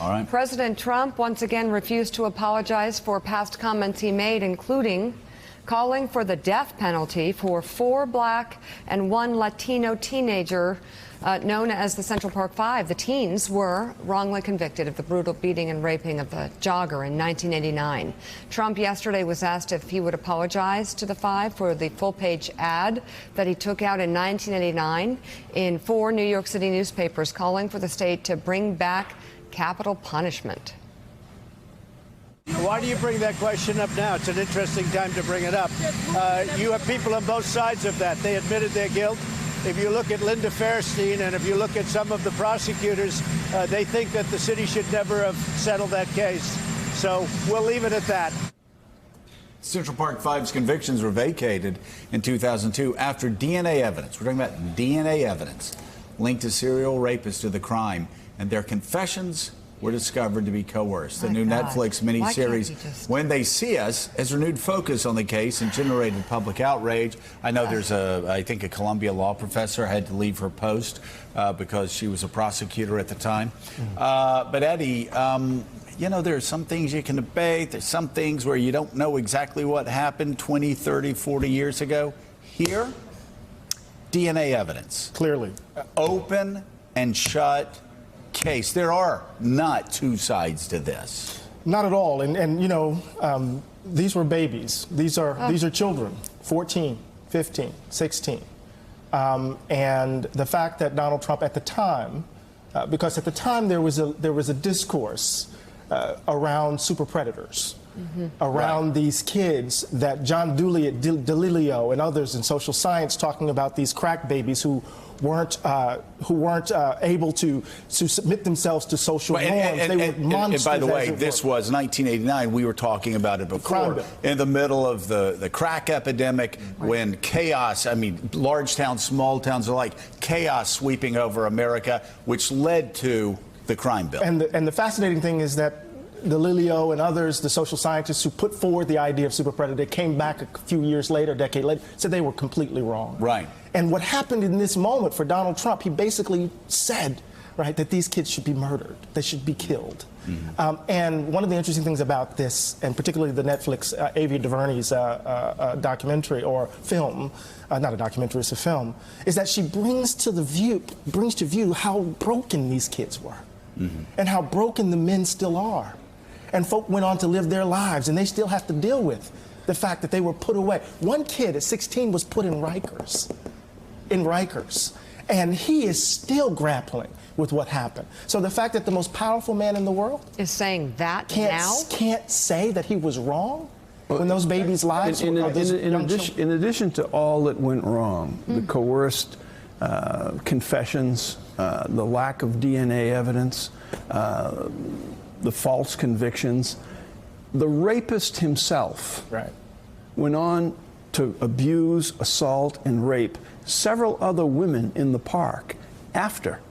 All right. President Trump once again refused to apologize for past comments he made, including calling for the death penalty for 4 Black and 1 Latino teenager known as the Central Park Five. The teens were wrongly convicted of the brutal beating and raping of the jogger in 1989. Trump yesterday was asked if he would apologize to the five for the full-page ad that he took out in 1989 in 4 New York City newspapers calling for the state to bring back capital punishment. Why do you bring that question up now? It's an interesting time to bring it up. You have people on both sides of that. They admitted their guilt. If you look at Linda Fairstein and if you look at some of the prosecutors, they think that the city should never have settled that case. So we'll leave it at that. Central Park Five's convictions were vacated in 2002 after DNA evidence. We're talking about DNA evidence linked to serial rapists to the crime, and their confessions were discovered to be coerced. The new Netflix miniseries, When They See Us, has renewed focus on the case and generated public outrage. I know there's I think a Columbia law professor had to leave her post because she was a prosecutor at the time. But Eddie, you know, there are some things you can debate. There's some things where you don't know exactly what happened 20, 30, 40 years ago. Here, DNA evidence. Clearly. Open and shut case. There are not two sides to this. Not at all. And you know, these were babies. These are children, 14, 15, 16. And the fact that Donald Trump at the time, because at the time there was a discourse around super predators, around these kids that John DeLilio and others in social science talking about these crack babies who weren't able to submit themselves to social norms. They were monsters. And by the way, this was 1989. We were talking about it before. In the middle of the crack epidemic, when chaos, I mean, large towns, small towns alike, chaos sweeping over America, which led to the crime bill. And the fascinating thing is that DeLilio and others, the social scientists who put forward the idea of super predator, came back a few years later, a decade later, said they were completely wrong. Right. And what happened in this moment for Donald Trump, he basically said, right, that these kids should be murdered. They should be killed. And one of the interesting things about this, and particularly the Netflix Avia DuVernay's documentary or film, not a documentary, it's a film, is that she brings to view how broken these kids were and how broken the men still are. And folk went on to live their lives, and they still have to deal with the fact that they were put away. One kid at 16 was put in Rikers, and he is still grappling with what happened. So the fact that the most powerful man in the world is saying that can't say that he was wrong when those babies' lives in addition to all that went wrong, the coerced confessions, the lack of DNA evidence, the false convictions, the rapist himself went on to abuse, assault, and rape several other women in the park after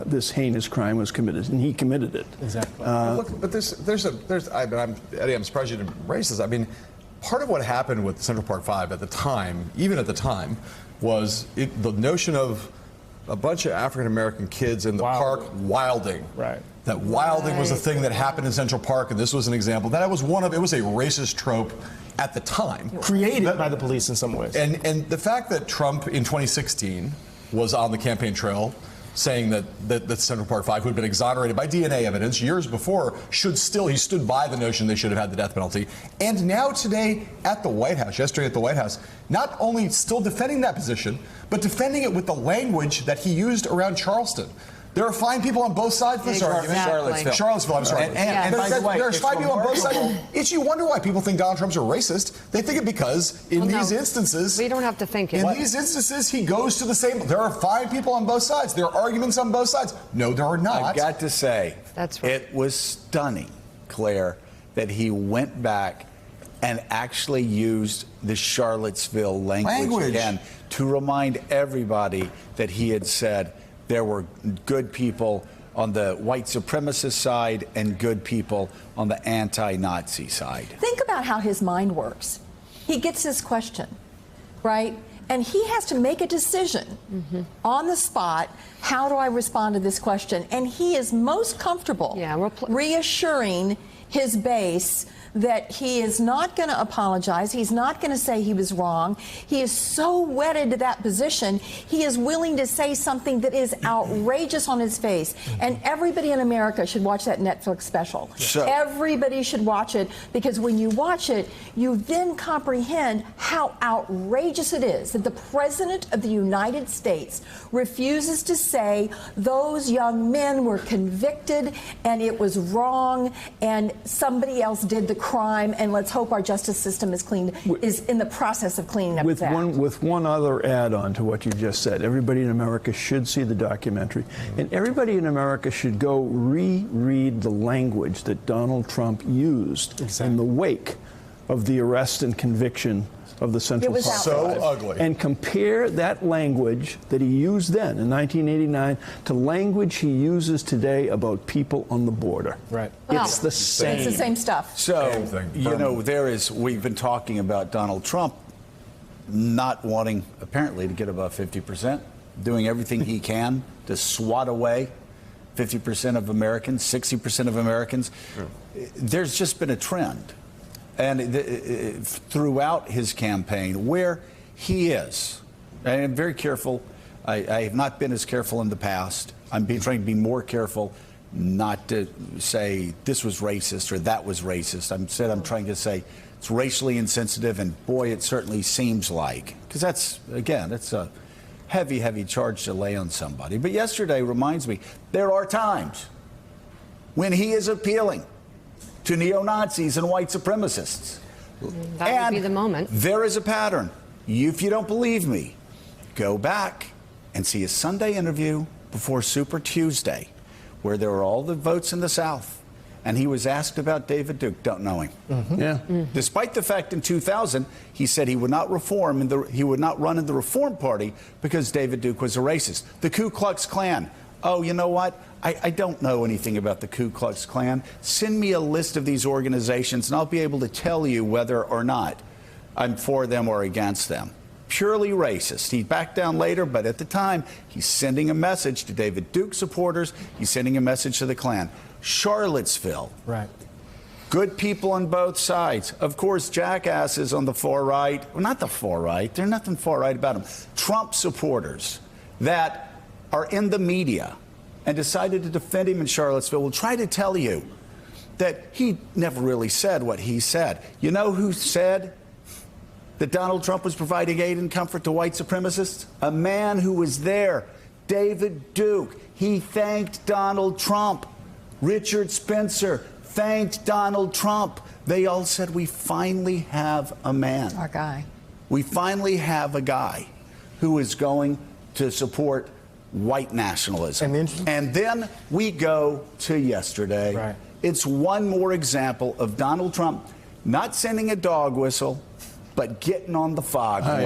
this heinous crime was committed, and he committed it. Exactly. Look, but Eddie, I'm surprised you didn't raise this. I mean, part of what happened with Central Park Five at the time, even at the time, was the notion of a bunch of African-American kids in the park wilding. That wilding was a thing that happened in Central Park, and this was an example. It was a racist trope at the time. Created by the police in some ways. And the fact that Trump in 2016 was on the campaign trail saying that Central Park Five, who had been exonerated by DNA evidence years before, he stood by the notion they should have had the death penalty. And now today at the White House, yesterday at the White House, not only still defending that position, but defending it with the language that he used around Charleston. There are fine people on both sides of this argument. Charlottesville, I'm sorry. And by the way, there are fine people on both sides. You wonder why people think Donald Trump's a racist. They think it because in these instances... We don't have to think it. In these instances, he goes to the same... There are fine people on both sides. There are arguments on both sides. No, there are not. I've got to say, that's right. It was stunning, Claire, that he went back and actually used the Charlottesville language again to remind everybody that he had said there were good people on the white supremacist side and good people on the anti-Nazi side. Think about how his mind works. He gets this question, right? And he has to make a decision on the spot. How do I respond to this question? And he is most comfortable reassuring his base that he is not going to apologize. He's not going to say he was wrong. He is so wedded to that position, he is willing to say something that is outrageous on his face. And everybody in America should watch that Netflix special. Everybody should watch it, because when you watch it, you then comprehend how outrageous it is that the President of the United States refuses to say those young men were convicted and it was wrong and somebody else did the crime, and let's hope our justice system is in the process of cleaning up that. With one other add-on to what you just said, everybody in America should see the documentary, and everybody in America should go reread the language that Donald Trump used in the wake of the arrest and conviction of the Central Park Five. So ugly. And compare that language that he used then in 1989 to language he uses today about people on the border. Right. It's the same. It's the same stuff. So, we've been talking about Donald Trump not wanting, apparently, to get above 50%, doing everything he can to swat away 50% of Americans, 60% of Americans. There's just been a trend. And throughout his campaign, where he is, and I'm very careful, I have not been as careful in the past. I'm trying to be more careful not to say this was racist or that was racist. I'm trying to say it's racially insensitive, and boy, it certainly seems like. Because that's a heavy, heavy charge to lay on somebody. But yesterday reminds me, there are times when he is appealing to neo-Nazis and white supremacists. That would be the moment. There is a pattern. If you don't believe me, go back and see a Sunday interview before Super Tuesday, where there were all the votes in the South, and he was asked about David Duke. Don't know him. Despite the fact in 2000 he said he would not he would not run in the Reform Party because David Duke was a racist. The Ku Klux Klan. Oh, you know what? I don't know anything about the Ku Klux Klan. Send me a list of these organizations, and I'll be able to tell you whether or not I'm for them or against them. Purely racist. He backed down later, but at the time, he's sending a message to David Duke supporters. He's sending a message to the Klan. Charlottesville. Right. Good people on both sides. Of course, jackasses on the far right. Well, not the far right. There's nothing far right about them. Trump supporters that are in the media and decided to defend him in Charlottesville will try to tell you that he never really said what he said. You know who said that Donald Trump was providing aid and comfort to white supremacists? A man who was there, David Duke. He thanked Donald Trump. Richard Spencer thanked Donald Trump. They all said, we finally have a man. Our guy. We finally have a guy who is going to support white nationalism. And then we go to yesterday. Right. It's one more example of Donald Trump not sending a dog whistle, but getting on the foghorn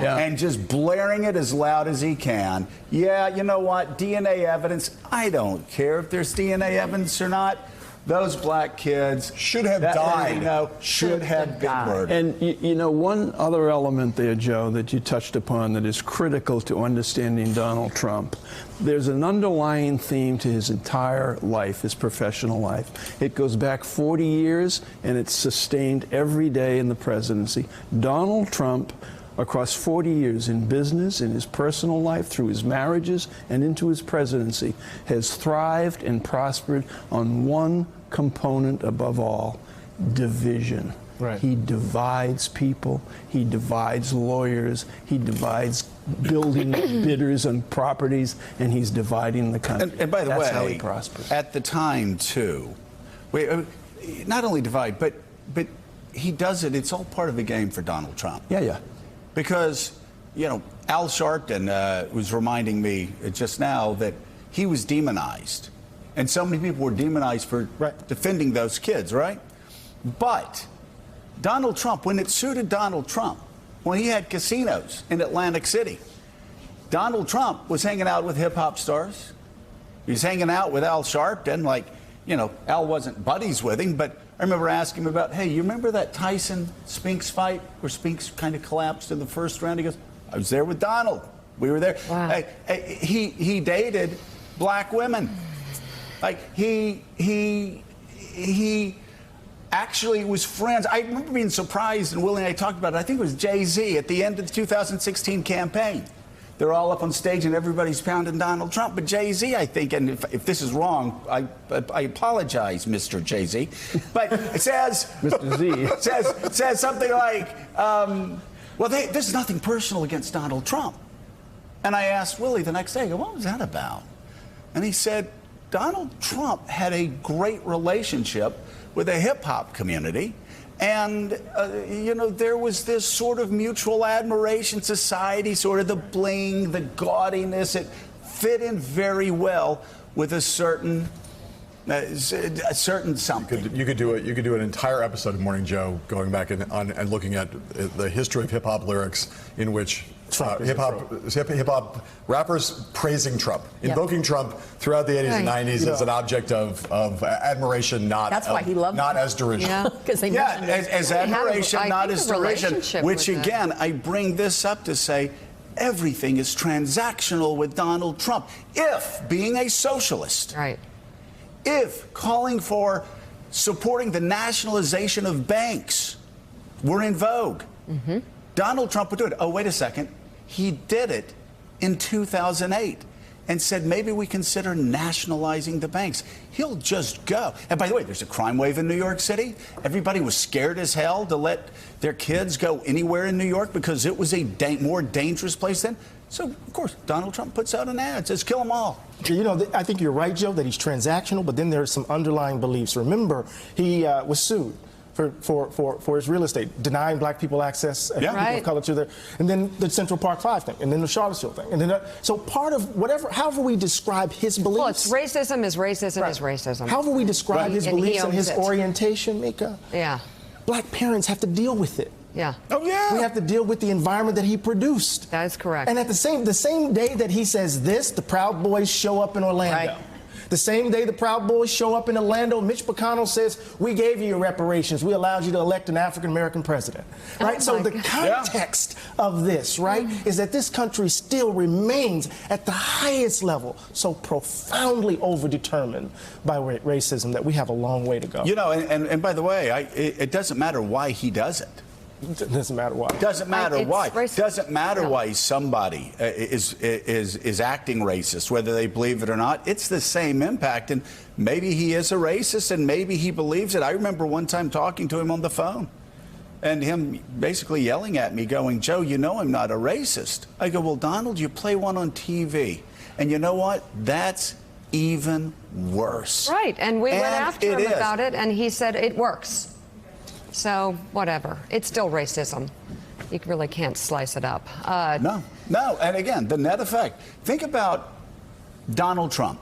and just blaring it as loud as he can. Yeah, you know what? DNA evidence, I don't care if there's DNA evidence or not. Those black kids should have died. Should have been murdered. And you know, one other element there, Joe, that you touched upon that is critical to understanding Donald Trump. There's an underlying theme to his entire life, his professional life. It goes back 40 years, and it's sustained every day in the presidency. Donald Trump, across 40 years in business, in his personal life, through his marriages, and into his presidency, has thrived and prospered on one component above all: division. Right. He divides people, he divides lawyers, he divides building bidders on properties, and he's dividing the country. And by the That's way, how he prospers. At the time, too, not only divide, but he does it, it's all part of the game for Donald Trump. Yeah. Because, Al Sharpton was reminding me just now that he was demonized. And so many people were demonized for defending those kids, right? But Donald Trump, when it suited Donald Trump, when he had casinos in Atlantic City, Donald Trump was hanging out with hip-hop stars. He was hanging out with Al Sharpton. Al wasn't buddies with him, but I remember asking him about, hey, you remember that Tyson-Spinks fight where Spinks kind of collapsed in the first round? He goes, I was there with Donald. We were there. Wow. He dated black women. Like he actually was friends. I remember being surprised, and Willie and I talked about it. I think it was Jay-Z at the end of the 2016 campaign. They're all up on stage and everybody's pounding Donald Trump. But Jay-Z, I think, and if this is wrong, I apologize, Mr. Jay-Z. But it says, Mr. Z. says something like, there's nothing personal against Donald Trump. And I asked Willie the next day, I go, what was that about? And he said, Donald Trump had a great relationship with the hip-hop community. And, there was this sort of mutual admiration society, sort of the bling, the gaudiness. It fit in very well with a certain something. You could do an entire episode of Morning Joe going back and looking at the history of hip hop lyrics in which hip hop rappers praising Trump, invoking Trump throughout the 80s and 90s as an object of admiration, not That's why he loved not them. as derision. Because as admiration, not as derision. Which with again, I bring this up to say, everything is transactional with Donald Trump. If being a socialist, Right. if calling for supporting the nationalization of banks were in vogue, Donald Trump would do it. Oh, wait a second. He did it in 2008 and said maybe we consider nationalizing the banks. He'll just go. And by the way, there's a crime wave in New York City. Everybody was scared as hell to let their kids go anywhere in New York because it was a more dangerous place then. So, of course, Donald Trump puts out an ad, says kill them all. I think you're right, Joe, that he's transactional, but then there's some underlying beliefs. Remember, he was sued for his real estate, denying black people access and people of color to their, and then the Central Park 5 thing, and then the Charlottesville thing, and then so part of however we describe his beliefs. Well, it's racism is racism is racism. However we describe his beliefs and his orientation, Mika. Yeah. Black parents have to deal with it. Yeah. Oh yeah. We have to deal with the environment that he produced. That is correct. And at the same day that he says this, the Proud Boys show up in Orlando. Right. The same day the Proud Boys show up in Orlando, Mitch McConnell says, we gave you your reparations. We allowed you to elect an African-American president. Right? Oh So the God. context of this, right, is that this country still remains at the highest level, so profoundly overdetermined by racism that we have a long way to go. And by the way, it doesn't matter why he does it. It doesn't matter why. Doesn't matter why. Racist. Doesn't matter why somebody is acting racist, whether they believe it or not. It's the same impact, and maybe he is a racist, and maybe he believes it. I remember one time talking to him on the phone, and him basically yelling at me, going, "Joe, you know I'm not a racist." I go, "Well, Donald, you play one on TV, and you know what? That's even worse." Right, and we went after him is. about it, and he said it works. So, whatever. It's still racism. You really can't slice it up. No. And again, the net effect. Think about Donald Trump.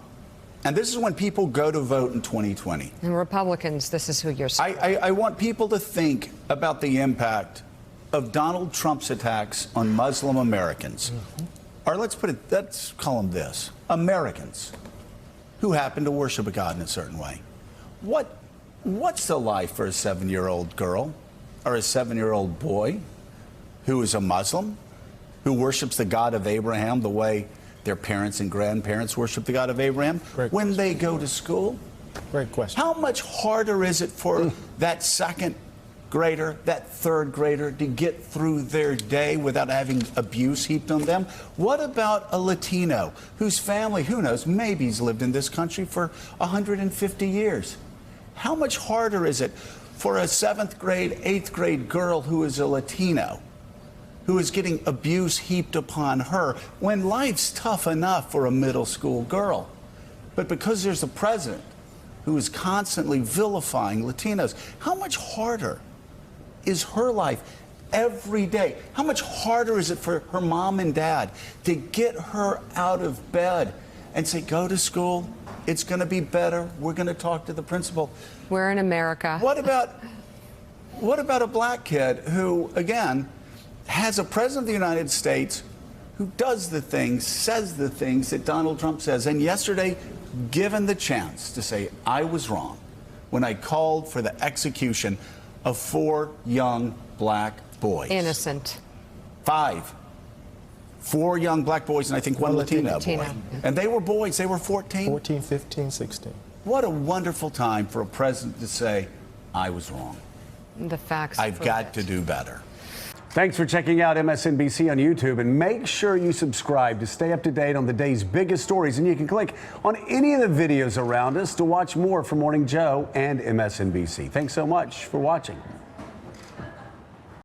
And this is when people go to vote in 2020. And Republicans, this is who you're I want people to think about the impact of Donald Trump's attacks on Muslim Americans. Or let's call them this. Americans who happen to worship a God in a certain way. What's the life for a 7-year-old girl or a 7-year-old boy who is a Muslim, who worships the God of Abraham the way their parents and grandparents worship the God of Abraham when they go to school? Great question. How much harder is it for that second grader, that third grader to get through their day without having abuse heaped on them? What about a Latino whose family, who knows, maybe he's lived in this country for 150 years? How much harder is it for a 7th grade, 8th grade girl who is a Latino, who is getting abuse heaped upon her when life's tough enough for a middle school girl? But because there's a president who is constantly vilifying Latinos, how much harder is her life every day? How much harder is it for her mom and dad to get her out of bed and say, go to school, it's going to be better, we're going to talk to the principal? We're in America. What about a black kid who, again, has a president of the United States who does the things, says the things that Donald Trump says? And yesterday, given the chance to say, I was wrong when I called for the execution of 4 young black boys. Innocent. 5 4 young black boys and I think one Latino boy. Latino. And they were boys. They were 14. 14, 15, 16. What a wonderful time for a president to say, I was wrong. The facts. I've prove got it. to do better. Thanks for checking out MSNBC on YouTube, and make sure you subscribe to stay up to date on the day's biggest stories. And you can click on any of the videos around us to watch more from Morning Joe and MSNBC. Thanks so much for watching.